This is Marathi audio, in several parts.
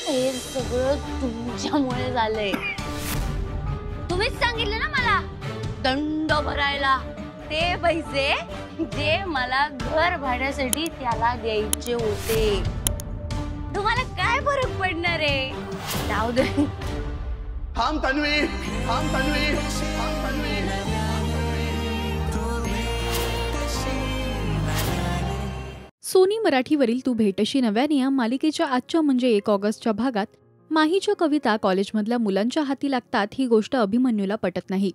हे सगळं तुमच्यामुळे झालंय. तुम्हीच सांगितलं ना मला दंड भरायला. ते पैसे जे मला घर भाड्यासाठी त्याला द्यायचे होते. तुम्हाला काय फरक पडणार आहे? जाऊ दे. थांब तन्वी, थांब तन्वी, थांब तन्वी. सोनी मराठीवरील तू भेटशी नव्याने या मालिकेच्या आजच्या म्हणजे 1 ऑगस्टच्या भागात माहीच्या कविता कॉलेजमधल्या मुलांच्या हाती लागतात ही गोष्ट अभिमन्यूला पटत नाही.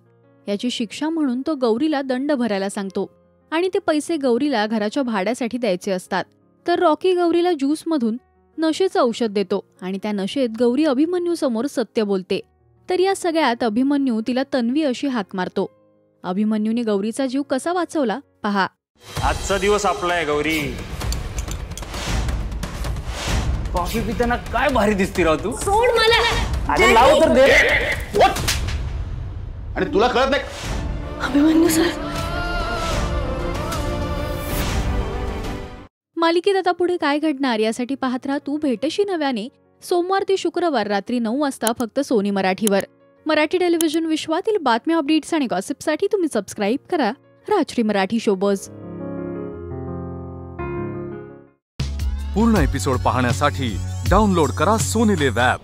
याची शिक्षा म्हणून तो गौरीला दंड भरायला सांगतो आणि ते पैसे गौरीला घराच्या भाड्यासाठी द्यायचे असतात. तर रॉकी गौरीला ज्यूसमधून नशेचं औषध देतो आणि त्या नशेत गौरी अभिमन्यू समोर सत्य बोलते. तर या सगळ्यात अभिमन्यू तिला तन्वी अशी हाक मारतो. अभिमन्यूने गौरीचा जीव कसा वाचवला पहा. आजचा दिवस आपला आहे गौरी. कॉफी पिताना काय भारी दिसती राव तू. सोड मला. अरे लाव तर दे. आणि तुला कळत नाही. अभिमन्यू सर. मालिकेत आता पुढे काय घडणार यासाठी पाहत राहा तू भेटशी नव्याने सोमवार ते शुक्रवार रात्री 9 वाजता फक्त सोनी मराठीवर. मराठी टेलिव्हिजन विश्वातील बातम्या अपडेट्स आणि गॉसिपसाठी तुम्ही सबस्क्राईब करा राजश्री मराठी शोबज. पूर्ण एपिसोड पाहण्यासाठी डाउनलोड करा सोनी लिव्ह ॲप.